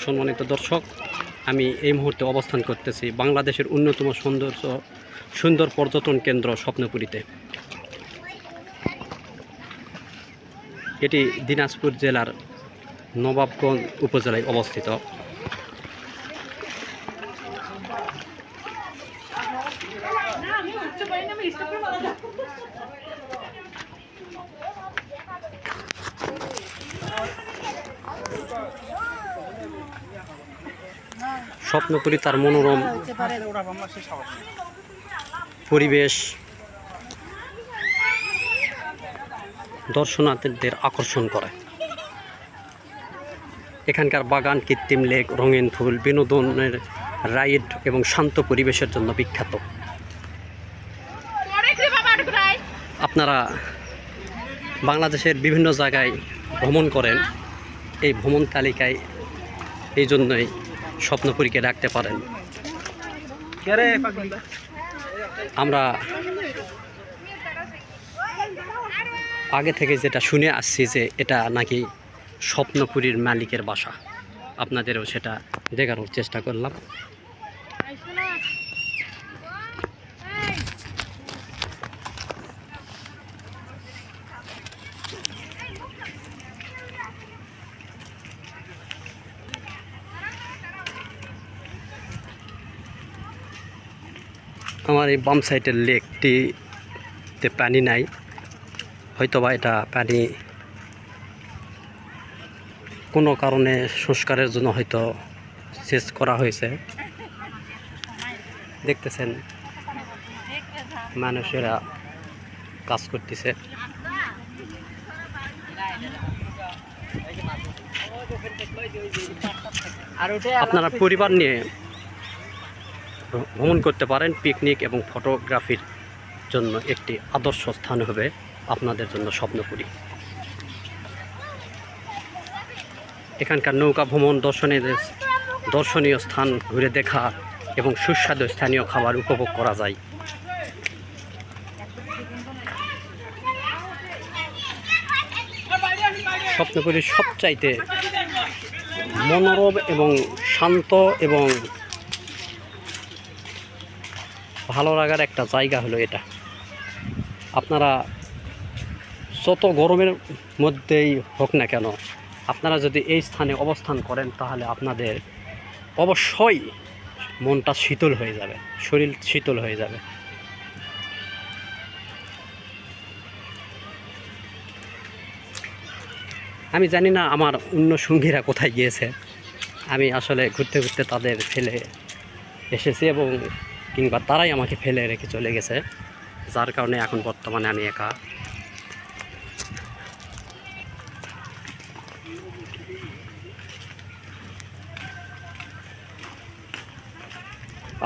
সম্মানিত দর্শক, আমি এই মুহূর্তে অবস্থান করতেছি বাংলাদেশের অন্যতম সুন্দর পর্যটন কেন্দ্র স্বপ্নপুরীতে। এটি দিনাজপুর জেলার নবাবগঞ্জ উপজেলায় অবস্থিত। স্বপ্নপুরী তার মনোরম পরিবেশ দর্শনার্থীদের আকর্ষণ করে। এখানকার বাগান, কৃত্রিম লেক, রঙিন ফুল, বিনোদনের রাইড এবং শান্ত পরিবেশের জন্য বিখ্যাত। আপনারা বাংলাদেশের বিভিন্ন জায়গায় ভ্রমণ করেন, এই ভ্রমণ তালিকায় এই জন্যই স্বপ্নপুরীকে রাখতে পারেন। আমরা আগে থেকে যেটা শুনে আসছি যে এটা নাকি স্বপ্নপুরীর মালিকের বাসা, আপনাদেরও সেটা দেখানোর চেষ্টা করলাম। আমার এই বাম সাইডের লেকটিতে পানি নাই, হয়তোবা এটা পানি কোনো কারণে সংস্কারের জন্য হয়তো সেচ করা হয়েছে। দেখতেছেন মানুষেরা কাজ করতেছে। আপনারা পরিবার নিয়ে ভ্রমণ করতে পারেন। পিকনিক এবং ফটোগ্রাফির জন্য একটি আদর্শ স্থান হবে আপনাদের জন্য স্বপ্নপুরী। এখানকার নৌকা ভ্রমণ, দর্শনীয় স্থান ঘুরে দেখা এবং সুস্বাদু স্থানীয় খাবার উপভোগ করা যায়। স্বপ্নপুরীর সবচাইতে মনোরম এবং শান্ত এবং ভালো লাগার একটা জায়গা হলো এটা। আপনারা যত গরমের মধ্যেই হোক না কেন, আপনারা যদি এই স্থানে অবস্থান করেন তাহলে আপনাদের অবশ্যই মনটা শীতল হয়ে যাবে, শরীর শীতল হয়ে যাবে। আমি জানি না আমার অন্য সঙ্গীরা কোথায় গিয়েছে। আমি আসলে ঘুরতে ঘুরতে তাদের ফেলে এসেছি এবং কিংবা তারাই আমাকে ফেলে রেখে চলে গেছে, যার কারণে এখন বর্তমানে আমি একা।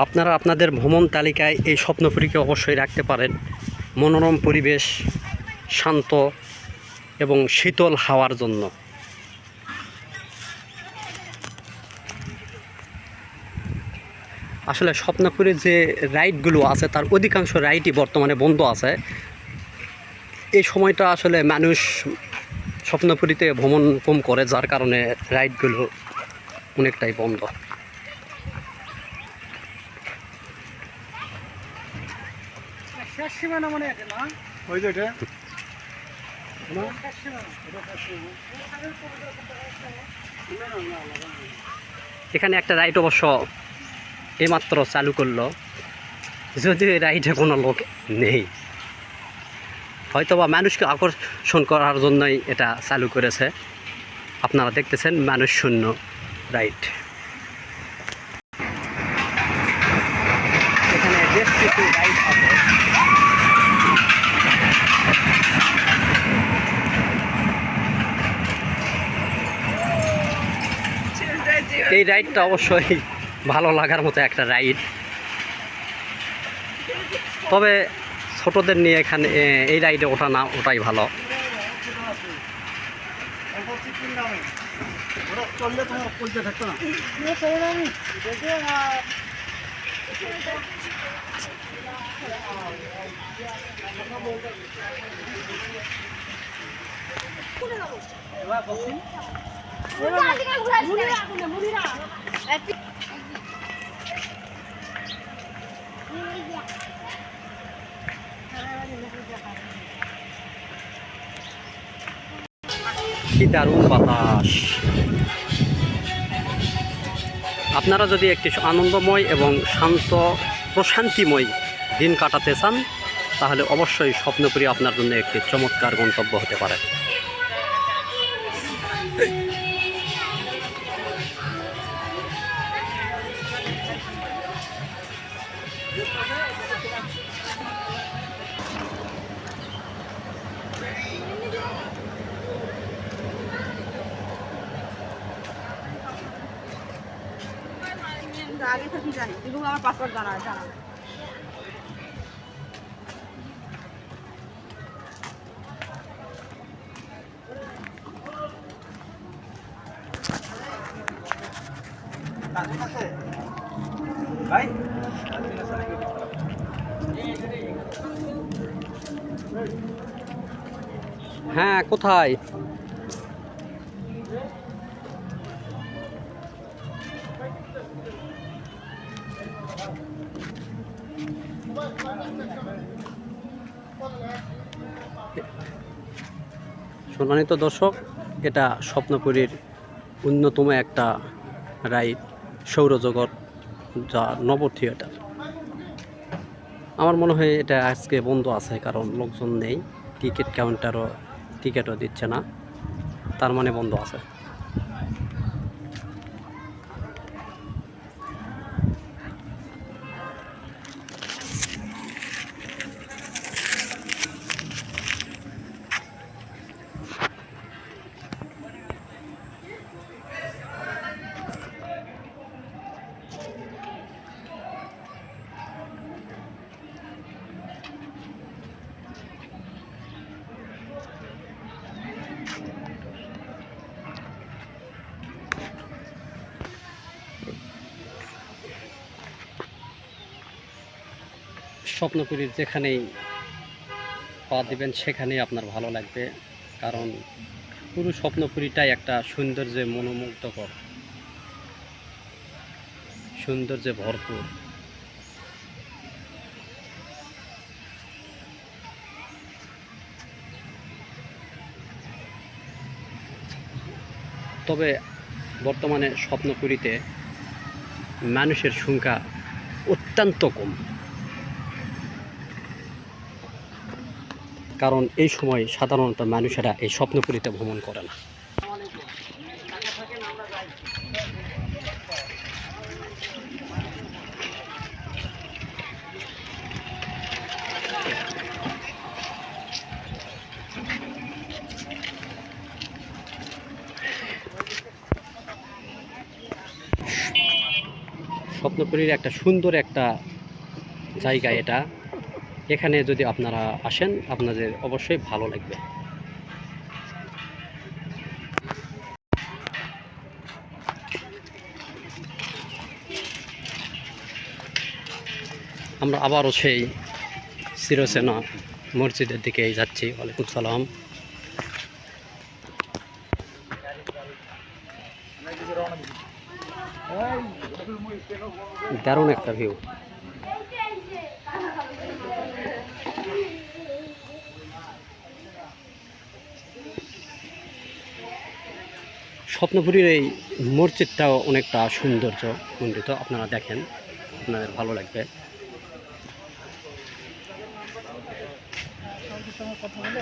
আপনারা আপনাদের ভ্রমণ তালিকায় এই স্বপ্নপুরীকে অবশ্যই রাখতে পারেন। মনোরম পরিবেশ, শান্ত এবং শীতল হাওয়ার জন্য। আসলে স্বপ্নপুরীর যে রাইডগুলো আছে তার অধিকাংশ রাইডই বর্তমানে বন্ধ আছে। এই সময়টা আসলে মানুষ স্বপ্নপুরীতে ভ্রমণ কম করে, যার কারণে রাইডগুলো অনেকটাই বন্ধ। এখানে একটা রাইড অবশ্য এইমাত্র চালু করলো, যদিও এই রাইডে কোনো লোক নেই, হয়তোবা মানুষকে আকর্ষণ করার জন্যই এটা চালু করেছে। আপনারা দেখতেছেন মানুষ শূন্য রাইড। এখানে বেশ কিছু রাইড আছে। এই রাইডটা অবশ্যই ভালো লাগার মতো একটা রাইড, তবে ছোটদের নিয়ে এখানে এই রাইডে ওটাই ভালো। কি দারুণ বাতাস। আপনারা যদি একটি আনন্দময় এবং শান্ত প্রশান্তিময় দিন কাটাতে চান তাহলে অবশ্যই স্বপ্নপুরী আপনার জন্য একটি চমৎকার গন্তব্য হতে পারে। আগে থেকে জানি এবং আমার পাসওয়ার্ড জানা জানা ভাই হ্যাঁ, কোথায়? সম্মানিত দর্শক, এটা স্বপ্নপুরীর অন্যতম একটা রাইড, সৌরজগৎ, যা নব থিয়েটার। আমার মনে হয় এটা আজকে বন্ধ আছে, কারণ লোকজন নেই, টিকিট কাউন্টারও টিকিটও দিচ্ছে না, তার মানে বন্ধ আছে। স্বপ্নপুরীর যেখানেই পা দিবেন সেখানেই আপনার ভালো লাগবে, কারণ পুরো স্বপ্নপুরীটাই একটা সৌন্দর্যে মনোমুগ্ধকর, সৌন্দর্যে ভরপুর। তবে বর্তমানে স্বপ্নপুরীতে মানুষের সংখ্যা অত্যন্ত কম, কারণ এই সময় সাধারণত মানুষেরা এই স্বপ্নপুরীতে ভ্রমণ করে না। স্বপ্নপুরীর একটা সুন্দর একটা জায়গা এটা, এখানে যদি আপনারা আসেন আপনাদের অবশ্যই ভালো লাগবে। আমরা আবারও সেই চিরচেনা মসজিদের দিকে যাচ্ছি। ওয়ালাইকুম সালাম। দারুণ একটা ভিউ। স্বপ্নপুরীর এই মসজিদটাও অনেকটা সৌন্দর্য মণ্ডিত, আপনারা দেখেন, আপনাদের ভালো লাগবে। কথা বলে